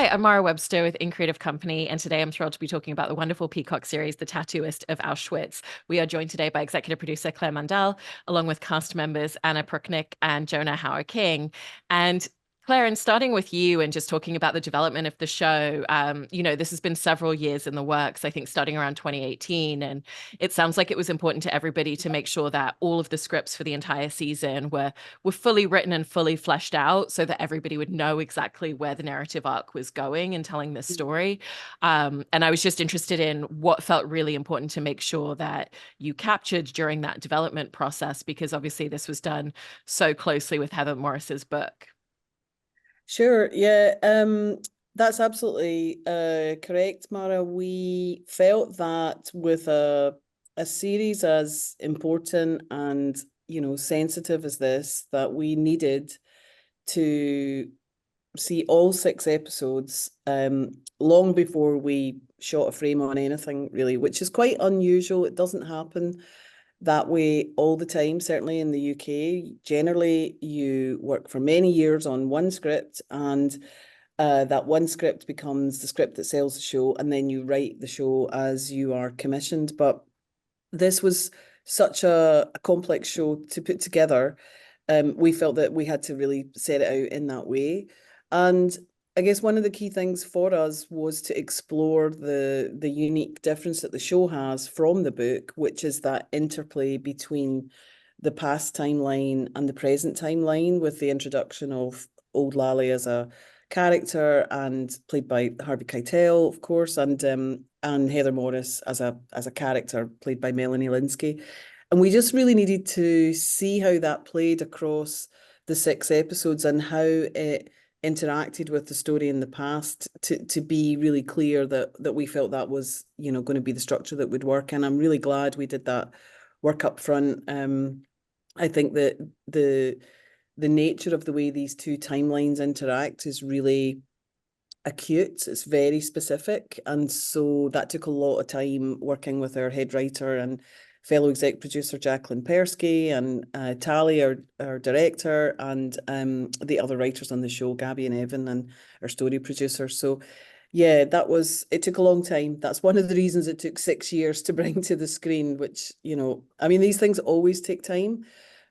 Hi, I'm Mara Webster with In Creative Company, and today I'm thrilled to be talking about the wonderful Peacock series, The Tattooist of Auschwitz. We are joined today by executive producer Claire Mundell, along with cast members Anna Próchniak and Jonah Hauer-King. And Claire, and starting with you and just talking about the development of the show, this has been several years in the works, I think starting around 2018. And it sounds like it was important to everybody to make sure that all of the scripts for the entire season were fully written and fully fleshed out so that everybody would know exactly where the narrative arc was going and telling this story. And I was just interested in what felt really important to make sure that you captured during that development process, because obviously this was done so closely with Heather Morris's book. Sure, yeah, that's absolutely correct, Mara. We felt that with a series as important and sensitive as this, that we needed to see all 6 episodes long before we shot a frame on anything, really, which is quite unusual. It doesn't happen that way all the time, certainly in the UK. Generally, you work for many years on one script, and that one script becomes the script that sells the show, and then you write the show as you are commissioned. But this was such a complex show to put together. We felt that we had to really set it out in that way. And I guess one of the key things for us was to explore the unique difference that the show has from the book, which is that interplay between the past timeline and the present timeline, with the introduction of old Lali as a character and played by Harvey Keitel, of course, and Heather Morris as a character played by Melanie Linsky. And we just really needed to see how that played across the 6 episodes and how it interacted with the story in the past to be really clear that we felt that was going to be the structure that would work. And I'm really glad we did that work up front. I think that the nature of the way these two timelines interact is really acute. It's very specific, and so that took a lot of time working with our head writer and fellow exec producer Jacqueline Persky, and Tally, our director, and the other writers on the show, Gabby and Evan, and our story producer. So yeah, it took a long time. That's one of the reasons it took 6 years to bring to the screen, which, I mean, these things always take time,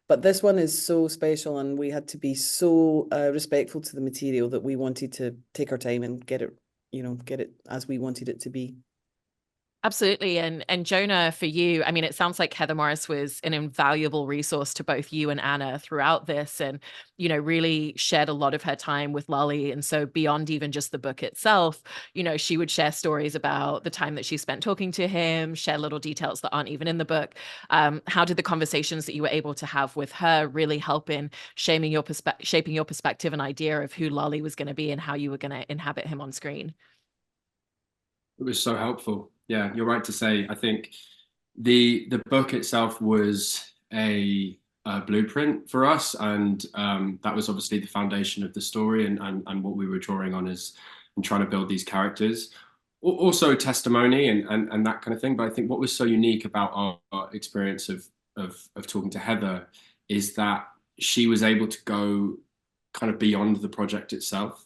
but this one is so special, and we had to be so respectful to the material that we wanted to take our time and get it as we wanted it to be. Absolutely. And Jonah, for you, I mean, it sounds like Heather Morris was an invaluable resource to both you and Anna throughout this, and, really shared a lot of her time with Lali. And so beyond even just the book itself, she would share stories about the time that she spent talking to him, share little details that aren't even in the book. How did the conversations that you were able to have with her really help in shaping your perspective and idea of who Lali was going to be and how you were going to inhabit him on screen? It was so helpful. Yeah, you're right to say. I think the book itself was a blueprint for us, and that was obviously the foundation of the story and what we were drawing on and trying to build these characters. Also testimony and that kind of thing. But I think what was so unique about our experience of talking to Heather is that she was able to go kind of beyond the project itself.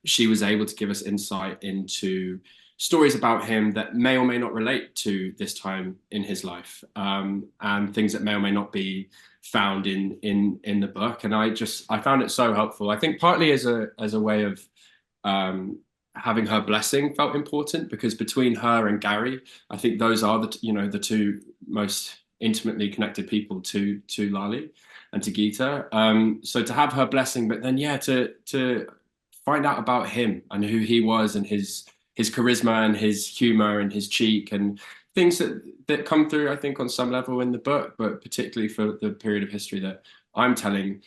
She was able to give us insight into stories about him that may or may not relate to this time in his life, and things that may or may not be found in the book. And I found it so helpful. I think partly as a way of having her blessing felt important, because between her and Gary, I think those are the two most intimately connected people to Lali and to Gita. So to have her blessing, but then to find out about him and who he was and his charisma and his humor and his cheek and things that come through, I think, on some level in the book, but particularly for the period of history that I'm telling,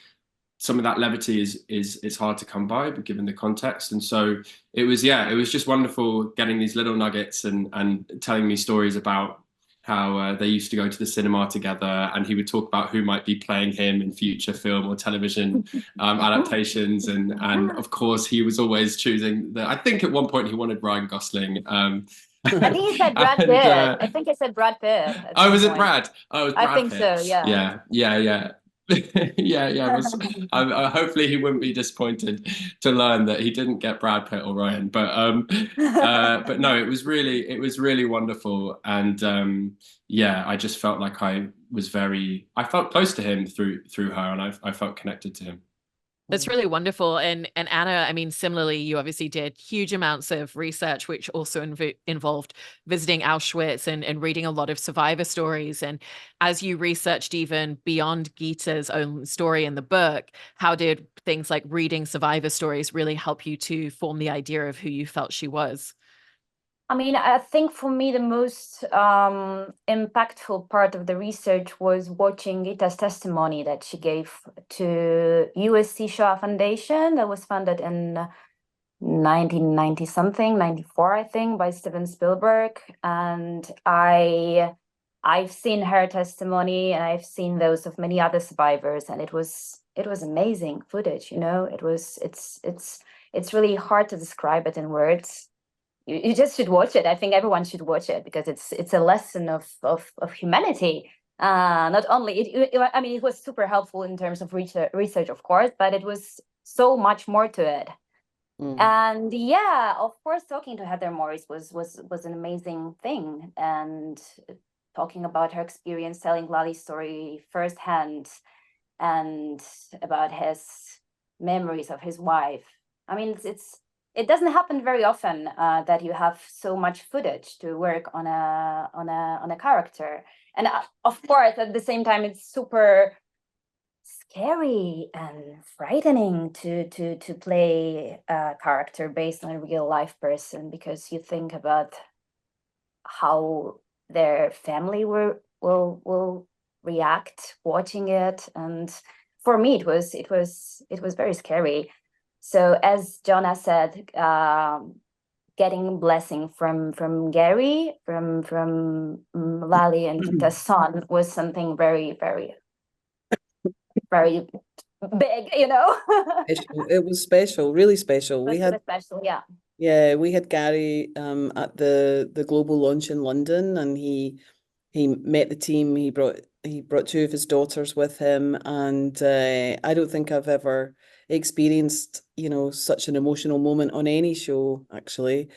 some of that levity is hard to come by, but given the context. And so it was just wonderful getting these little nuggets and telling me stories about how they used to go to the cinema together, and he would talk about who might be playing him in future film or television adaptations. And of course, he was always choosing I think at one point he wanted Ryan Gosling. I think he said Brad Pitt. I think I said Brad Pitt. Oh, was it Brad? Oh, it was Brad I think Pitt. so, yeah. Yeah. Yeah. Hopefully he wouldn't be disappointed to learn that he didn't get Brad Pitt or Ryan. But no, it was really wonderful. And yeah, I just felt like I felt close to him through her, and I felt connected to him. That's really wonderful. And Anna, I mean, similarly, you obviously did huge amounts of research, which also involved visiting Auschwitz and reading a lot of survivor stories. And as you researched even beyond Gita's own story in the book, how did things like reading survivor stories really help you to form the idea of who you felt she was? I mean, I think for me, the most impactful part of the research was watching Gita's testimony that she gave to USC Shoah Foundation that was founded in 1990 something, 94, I think, by Steven Spielberg. And I've seen her testimony, and I've seen those of many other survivors, and it was amazing footage, you know. It's really hard to describe it in words. You just should watch it. I think everyone should watch it because it's a lesson of humanity. Not only I mean, it was super helpful in terms of research, of course, but it was so much more to it. And yeah, of course, talking to Heather Morris was an amazing thing, and talking about her experience telling Lali's story firsthand, and about his memories of his wife. I mean, it doesn't happen very often that you have so much footage to work on a character, and of course at the same time it's super scary and frightening to play a character based on a real life person, because you think about how their family will react watching it, and for me it was very scary. So as Jonah said, getting blessing from Gary, from Lali and Gita's son was something very, very, very big, you know. It was special, really special. We had special, yeah. Yeah, we had Gary at the global launch in London, and he met the team. He brought two of his daughters with him, and I don't think I've ever experienced, you know, such an emotional moment on any show, actually,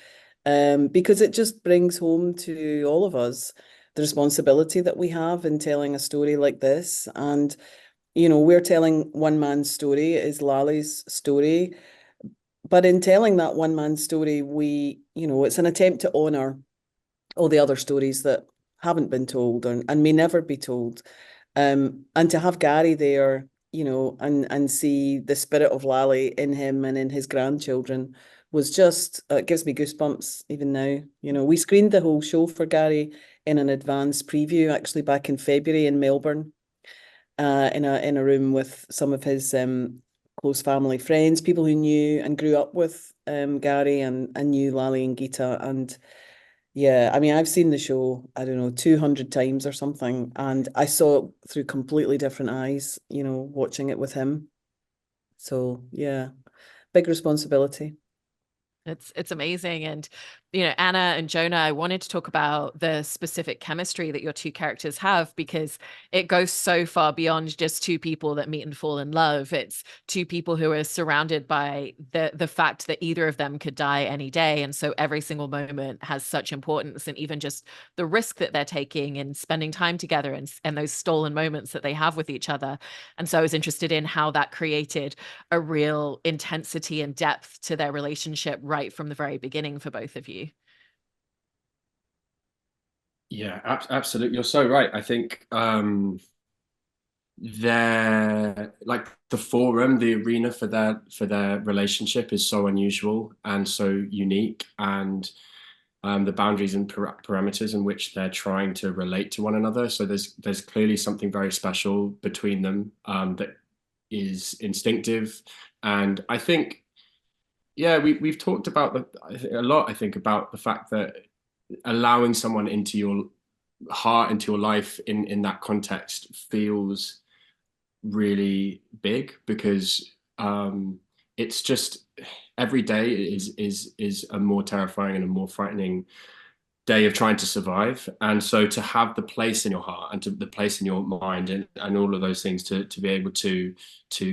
because it just brings home to all of us the responsibility that we have in telling a story like this. And, you know, we're telling one man's story, it is Lali's story. But in telling that one man's story, you know, it's an attempt to honor all the other stories that haven't been told and may never be told. And to have Gary there, you know, and see the spirit of Lali in him and in his grandchildren was just, it gives me goosebumps even now. You know, we screened the whole show for Gary in an advance preview, actually back in February in Melbourne, in a room with some of his close family friends, people who knew and grew up with Gary and knew Lali and Gita. And yeah, I mean, I've seen the show, I don't know, 200 times or something, and I saw it through completely different eyes, you know, watching it with him. So yeah, big responsibility. It's amazing. And, you know, Anna and Jonah, I wanted to talk about the specific chemistry that your two characters have, because it goes so far beyond just two people that meet and fall in love. It's two people who are surrounded by the fact that either of them could die any day. And so every single moment has such importance, and even just the risk that they're taking and spending time together, and those stolen moments that they have with each other. And so I was interested in how that created a real intensity and depth to their relationship right from the very beginning for both of you. Yeah, absolutely. You're so right. I think like the forum, the arena for their relationship is so unusual and so unique, and the boundaries and parameters in which they're trying to relate to one another. So there's clearly something very special between them that is instinctive. And I think, yeah, we've talked about a lot, I think, about the fact that allowing someone into your heart, into your life in that context feels really big, because it's just every day is a more terrifying and a more frightening day of trying to survive. And so to have the place in your heart and the place in your mind and all of those things to be able to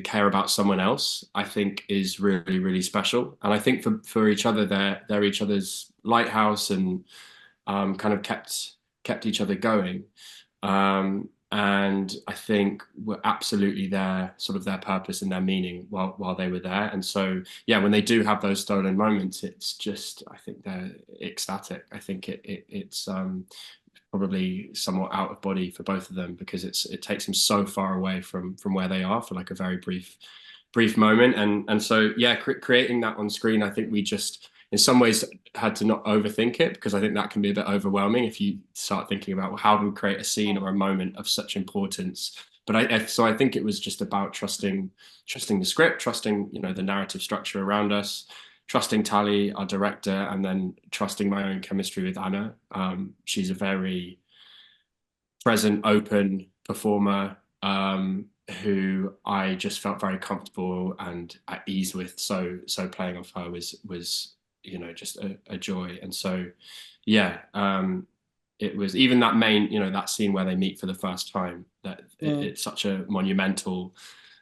care about someone else, I think is really, really special. And I think for each other, they're each other's lighthouse and kind of kept each other going. And I think were absolutely their purpose and their meaning while they were there. And so, yeah, when they do have those stolen moments, it's just, I think they're ecstatic. I think it's probably somewhat out of body for both of them, because it takes them so far away from where they are for like a very brief moment. And so, yeah, creating that on screen, I think we just, in some ways, had to not overthink it, because I think that can be a bit overwhelming if you start thinking about, well, how do we create a scene or a moment of such importance? But so I think it was just about trusting the script, trusting, you know, the narrative structure around us, trusting Tali, our director, and then trusting my own chemistry with Anna. She's a very present, open performer who I just felt very comfortable and at ease with. So playing off her was you know, just a joy. And so, yeah, it was even that main, you know, that scene where they meet for the first time, that it's such a monumental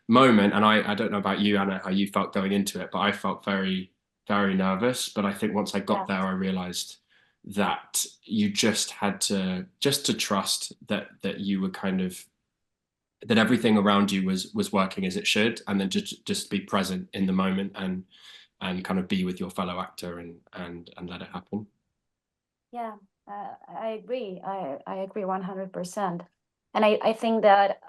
moment. And I don't know about you, Anna, how you felt going into it, but I felt very, very nervous. But I think once I got there, I realized that you just had to trust that you were kind of, that everything around you was working as it should, and then just be present in the moment and kind of be with your fellow actor and let it happen. Yeah, I agree. I agree 100%. And I think that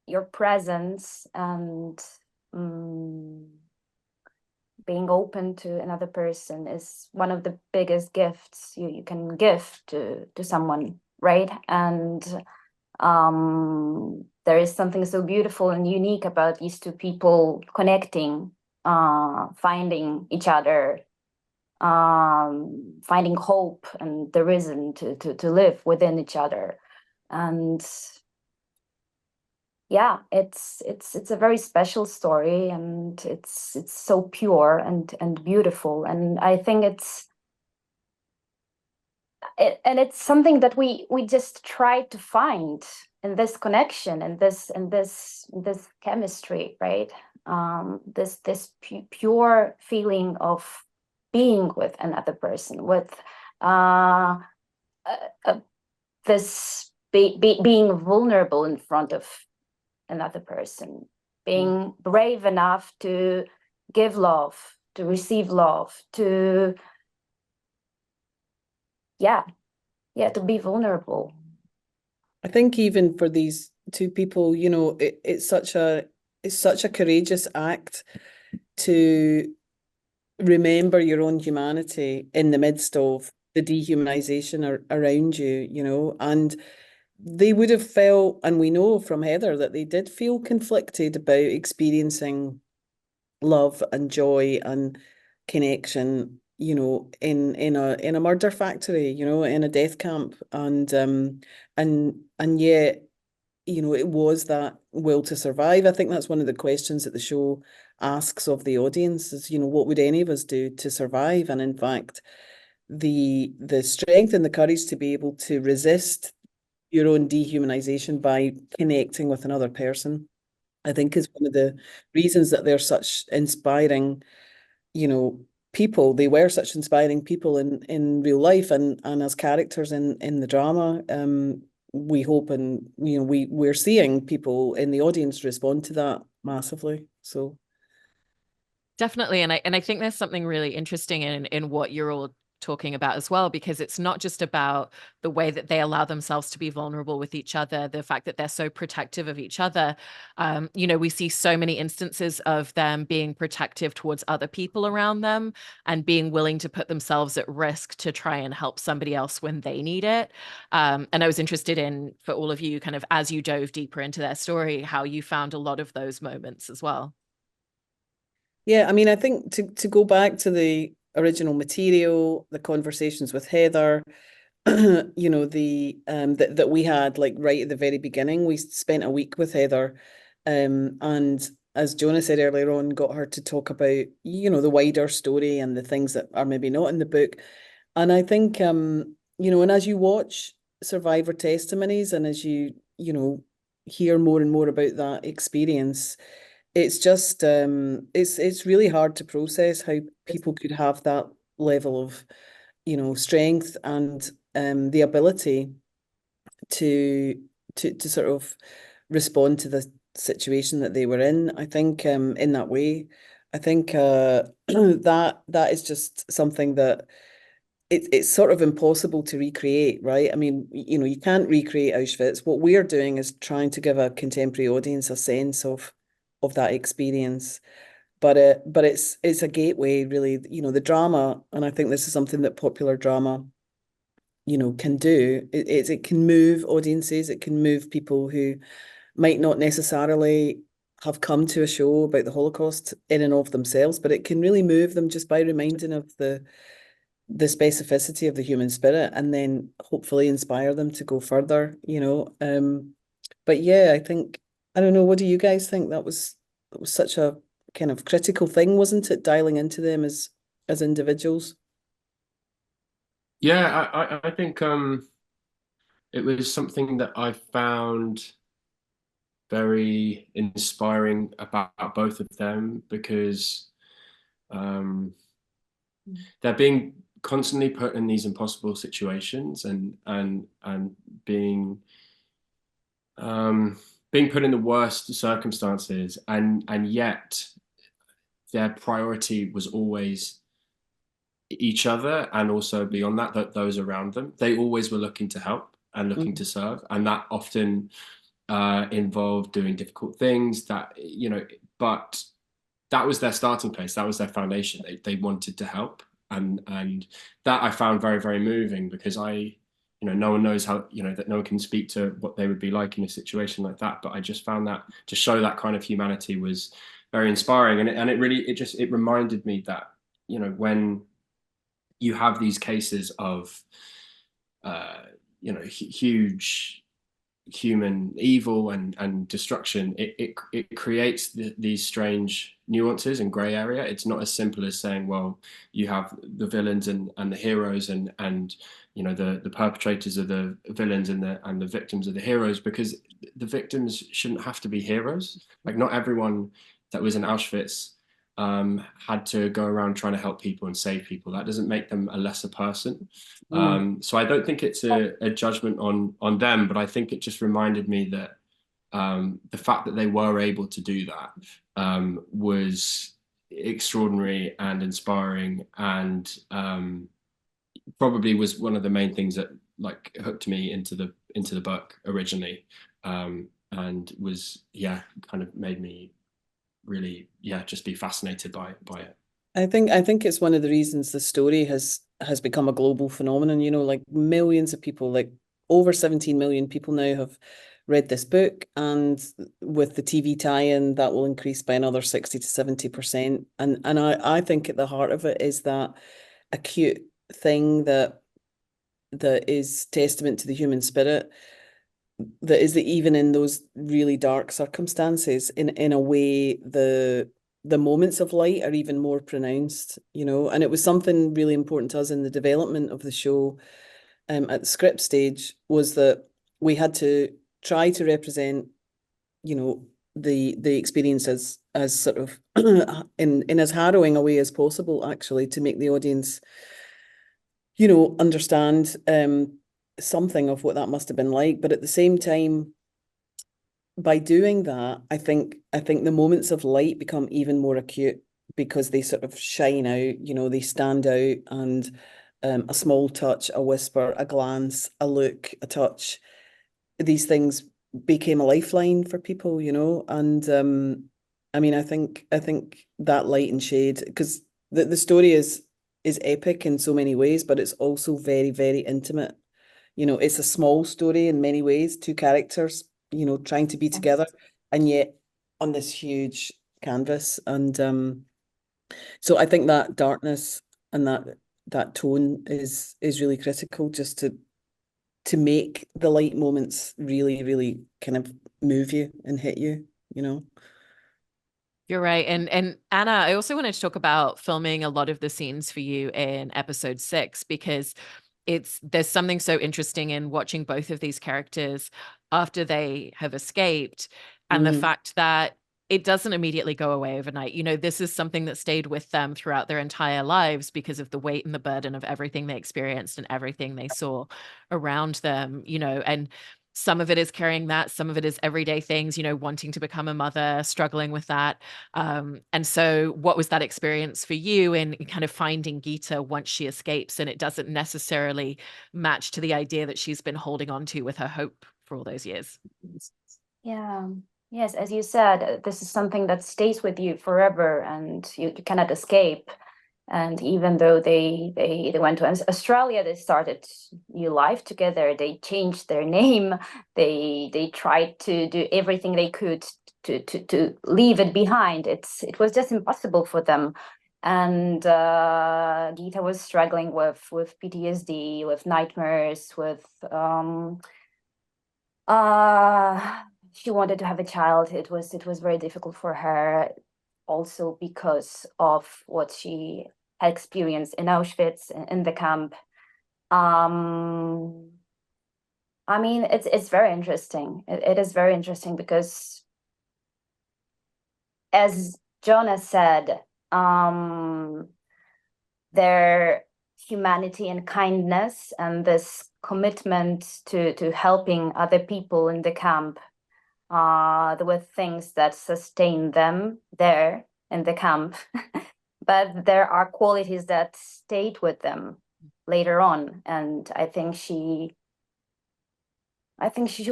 your presence and being open to another person is one of the biggest gifts you can give to someone, right? And there is something so beautiful and unique about these two people connecting, finding each other, finding hope and the reason to live within each other. And yeah, it's a very special story, and it's so pure and beautiful. And I think it's something that we just try to find in this connection and this chemistry, right? This pure feeling of being with another person, with this being vulnerable in front of another person, being brave enough to give love, to receive love, to to be vulnerable. I think even for these two people, you know, it's such a courageous act to remember your own humanity in the midst of the dehumanization around you, you know. And they would have felt, and we know from Heather that they did feel conflicted about experiencing love and joy and connection, you know, in a murder factory, you know, in a death camp, and yet, you know, it was that will to survive. I think that's one of the questions that the show asks of the audience is, you know, what would any of us do to survive? And in fact, the strength and the courage to be able to resist your own dehumanization by connecting with another person, I think is one of the reasons that they're such inspiring, you know, people. They were such inspiring people in real life and as characters in the drama. We hope, and you know, we're seeing people in the audience respond to that massively. So definitely, and I think there's something really interesting in what you're all talking about as well, because it's not just about the way that they allow themselves to be vulnerable with each other, the fact that they're so protective of each other. You know, we see so many instances of them being protective towards other people around them and being willing to put themselves at risk to try and help somebody else when they need it. And I was interested in, for all of you, kind of as you dove deeper into their story, how you found a lot of those moments as well. Yeah, I mean, I think to go back to the original material, the conversations with Heather, you know, that we had like right at the very beginning. We spent a week with Heather, and as Jonah said earlier on, got her to talk about, you know, the wider story and the things that are maybe not in the book. And I think, you know, and as you watch survivor testimonies and as you know, hear more and more about that experience, it's just, it's really hard to process how people could have that level of, you know, strength and the ability to to sort of respond to the situation that they were in. I think in that way, I think that is just something that it's sort of impossible to recreate, right? I mean, you know, you can't recreate Auschwitz. What we're doing is trying to give a contemporary audience a sense of that experience. But it's a gateway, really, you know, the drama, and I think this is something that popular drama, you know, can do. It can move audiences, it can move people who might not necessarily have come to a show about the Holocaust in and of themselves, but it can really move them just by reminding of the specificity of the human spirit, and then hopefully inspire them to go further, you know. But yeah, I think, I don't know, what do you guys think? That was such a kind of critical thing, wasn't it? Dialing into them as individuals. Yeah, I think it was something that I found very inspiring about both of them, because they're being constantly put in these impossible situations, and being put in the worst circumstances, and yet their priority was always each other, and also beyond that those around them. They always were looking to help and looking to serve, and that often involved doing difficult things, that, you know, but that was their starting place, that was their foundation. They wanted to help, and that I found very, very moving, because you know, no one knows how, you know, that no one can speak to what they would be like in a situation like that, but I just found that to show that kind of humanity was very inspiring. And it reminded me that, you know, when you have these cases of you know, huge human evil and destruction, it creates these strange nuances and gray area. It's not as simple as saying, well, you have the villains and the heroes, and you know, the perpetrators are the villains, and the victims are the heroes, because the victims shouldn't have to be heroes. Like, not everyone that was in Auschwitz had to go around trying to help people and save people. That doesn't make them a lesser person. So I don't think it's a judgment on them, but I think it just reminded me that the fact that they were able to do that was extraordinary and inspiring, and probably was one of the main things that, like, hooked me into the book originally, and was, yeah, kind of made me really, yeah, just be fascinated by it. I think it's one of the reasons the story has become a global phenomenon. You know, like millions of people, like over 17 million people now have read this book, and with the TV tie-in, that will increase by another 60 to 70%. And I think at the heart of it is that acute thing that is testament to the human spirit, that is that even in those really dark circumstances, in a way, the moments of light are even more pronounced, you know. And it was something really important to us in the development of the show, at the script stage, was that we had to try to represent, you know, the experience as sort of in as harrowing a way as possible, actually, to make the audience, you know, understand something of what that must have been like. But at the same time, by doing that, I think the moments of light become even more acute, because they sort of shine out, you know, they stand out, and a small touch, a whisper, a glance, a look, a touch, these things became a lifeline for people, you know. And I mean, I think that light and shade, because the story is epic in so many ways, but it's also very, very intimate. You know, it's a small story in many ways, two characters, you know, trying to be together, and yet on this huge canvas. And so I think that darkness and that tone is really critical, just to make the light moments really, really kind of move you and hit you, you know. You're right. And Anna, I also wanted to talk about filming a lot of the scenes for you in episode 6, because there's something so interesting in watching both of these characters after they have escaped, and the fact that it doesn't immediately go away overnight. You know, this is something that stayed with them throughout their entire lives because of the weight and the burden of everything they experienced and everything they saw around them, you know, and some of it is carrying that, some of it is everyday things, you know, wanting to become a mother, struggling with that. And so what was that experience for you in kind of finding Gita once she escapes, and it doesn't necessarily match to the idea that she's been holding on to with her hope for all those years? Yeah. Yes, as you said, this is something that stays with you forever, and you cannot escape. And even though they went to Australia, they started new life together. They changed their name. They tried to do everything they could to leave it behind. It was just impossible for them. And Gita was struggling with PTSD, with nightmares, with she wanted to have a child. It was very difficult for her, also because of what she had experienced in Auschwitz, in the camp. I mean, it's very interesting. It is very interesting because, as Jonah said, their humanity and kindness and this commitment to helping other people in the camp, there were things that sustained them there in the camp. But there are qualities that stayed with them later on, and I think she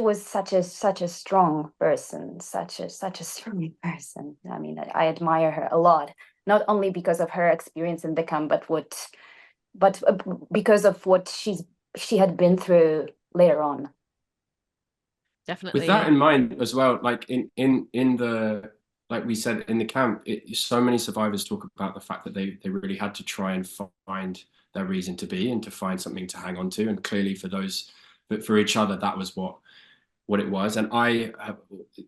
was such a strong person, such a strong person. I mean, I admire her a lot, not only because of her experience in the camp, but because of what she had been through later on. Definitely. With that in mind as well, like in the, like we said, in the camp, so many survivors talk about the fact that they really had to try and find their reason to be and to find something to hang on to. And clearly for each other, that was what it was. And I have,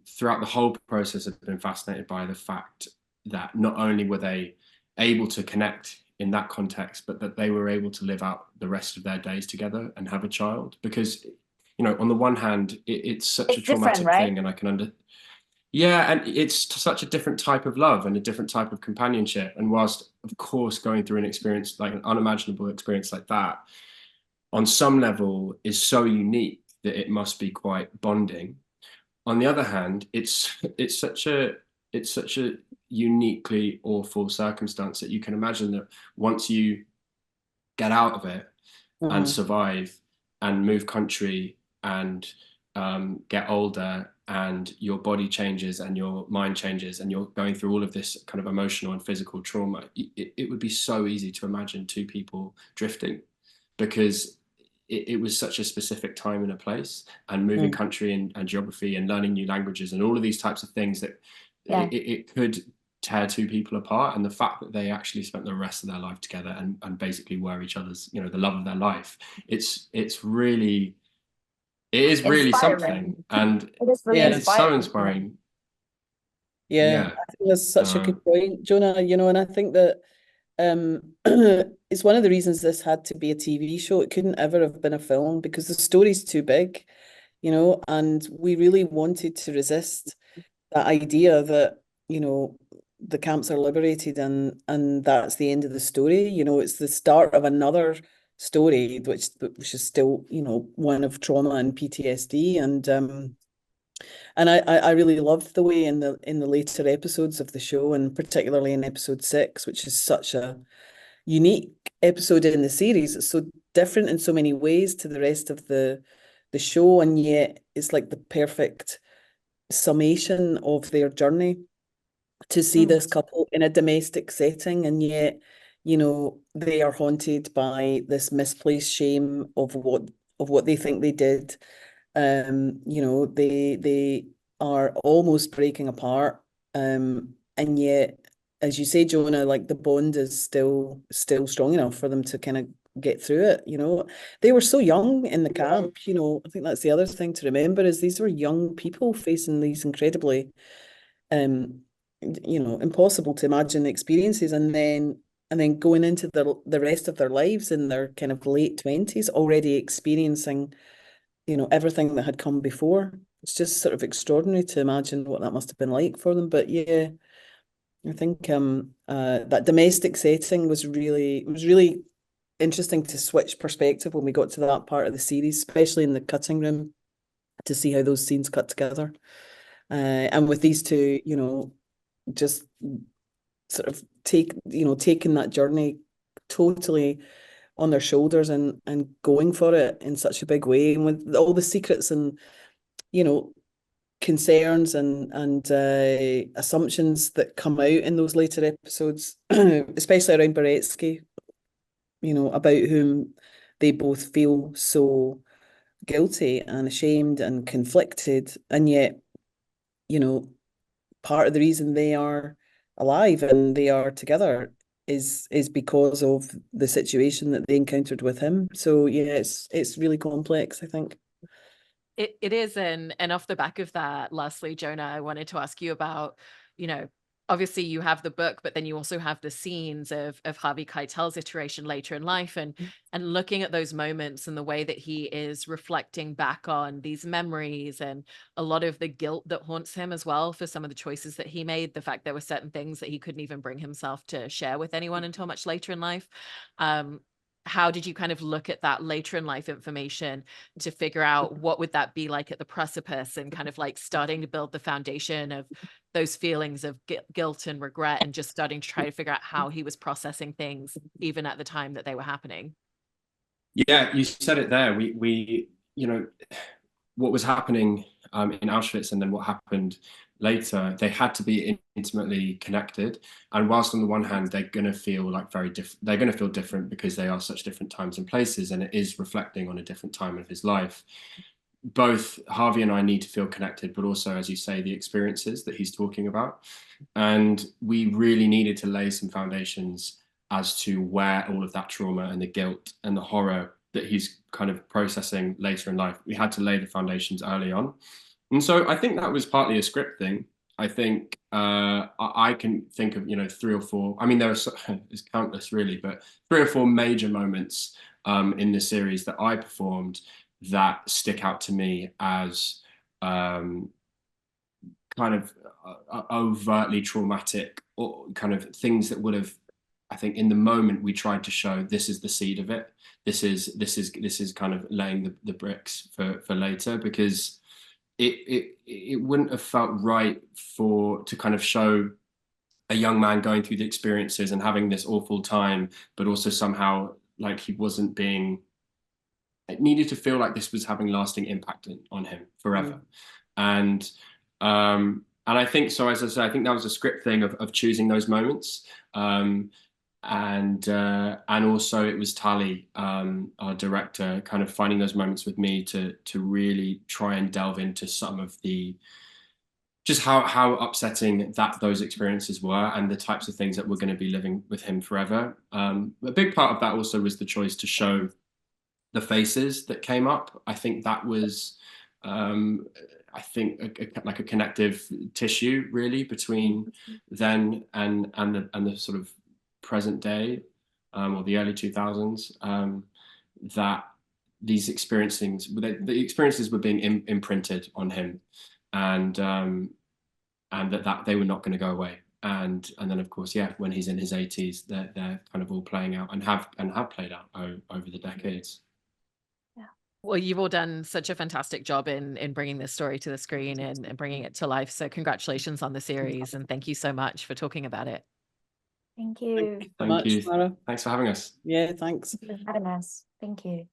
throughout the whole process, have been fascinated by the fact that not only were they able to connect in that context, but that they were able to live out the rest of their days together and have a child. Because, you know, on the one hand, it's such a traumatic thing, and I can yeah, and it's such a different type of love and a different type of companionship. And whilst, of course, going through an experience like an unimaginable experience like that, on some level, is so unique that it must be quite bonding. On the other hand, it's such a uniquely awful circumstance that you can imagine that once you get out of it and survive and move country and get older, and your body changes and your mind changes and you're going through all of this kind of emotional and physical trauma, it would be so easy to imagine two people drifting, because it was such a specific time and a place, and moving country and geography and learning new languages and all of these types of things that it could tear two people apart. And the fact that they actually spent the rest of their life together and basically were each other's, you know, the love of their life, it's really Inspiring. something, and it is really it's so inspiring. Yeah, I think that's such a good point, Jonah. You know, and I think that it's one of the reasons this had to be a TV show. It couldn't ever have been a film because the story's too big, you know, and we really wanted to resist that idea that, you know, the camps are liberated and that's the end of the story. You know, it's the start of another story, which is still, you know, one of trauma and PTSD. And I really loved the way in the later episodes of the show, and particularly in episode 6, which is such a unique episode in the series. It's so different in so many ways to the rest of the show, and yet it's like the perfect summation of their journey to see this couple in a domestic setting, and yet, you know, they are haunted by this misplaced shame of what they think they did. You know, they are almost breaking apart, and yet, as you say, Jonah, like the bond is still strong enough for them to kind of get through it. You know, they were so young in the camp. You know, I think that's the other thing to remember, is these were young people facing these incredibly impossible to imagine experiences, and then going into the rest of their lives in their kind of late 20s, already experiencing, everything that had come before. It's just sort of extraordinary to imagine what that must have been like for them. But yeah, I think that domestic setting was really interesting to switch perspective when we got to that part of the series, especially in the cutting room, to see how those scenes cut together. And with these two, just sort of taking that journey totally on their shoulders and going for it in such a big way, and with all the secrets and concerns and assumptions that come out in those later episodes, especially around Beretsky, about whom they both feel so guilty and ashamed and conflicted, and yet, part of the reason they are alive and they are together is because of the situation that they encountered with him. So yeah, it's really complex, I think. It is, and off the back of that, lastly, Jonah, I wanted to ask you about, obviously you have the book, but then you also have the scenes of Harvey Keitel's iteration later in life, and looking at those moments and the way that he is reflecting back on these memories and a lot of the guilt that haunts him as well for some of the choices that he made, the fact there were certain things that he couldn't even bring himself to share with anyone until much later in life. How did you kind of look at that later in life information to figure out what would that be like at the precipice, and kind of like starting to build the foundation of those feelings of guilt and regret, and just starting to try to figure out how he was processing things even at the time that they were happening? Yeah, you said it there. We what was happening in Auschwitz and then what happened later, they had to be intimately connected. And whilst on the one hand, they're going to feel like they're going to feel different because they are such different times and places, and it is reflecting on a different time of his life. Both Harvey and I need to feel connected, but also, as you say, the experiences that he's talking about. And we really needed to lay some foundations as to where all of that trauma and the guilt and the horror that he's kind of processing later in life, we had to lay the foundations early on. And so I think that was partly a script thing. I think I can think of 3 or 4. I mean, there's countless really, but 3 or 4 major moments in the series that I performed that stick out to me as kind of overtly traumatic, or kind of things that would have, I think, in the moment we tried to show this is the seed of it. This is kind of laying the bricks for later, because it wouldn't have felt right to kind of show a young man going through the experiences and having this awful time, but also somehow like he wasn't being. It needed to feel like this was having lasting impact on him forever. And I think so. As I said, I think that was a script thing of choosing those moments. And also it was Tali, our director, kind of finding those moments with me to really try and delve into some of the just how upsetting those experiences were, and the types of things that were going to be living with him forever. A big part of that also was the choice to show the faces that came up. I think that was like a connective tissue really between then and the sort of present day, or the early 2000s, that these the experiences were being imprinted on him, and that they were not going to go away. And then of course, yeah, when he's in his 80s, they're kind of all playing out and have played out over the decades. Well, you've all done such a fantastic job in bringing this story to the screen and bringing it to life. So congratulations on the series, and thank you so much for talking about it. Thank you. Thank you so much, Mara. Thanks for having us. Yeah, thanks. Thank you for having us. Thank you.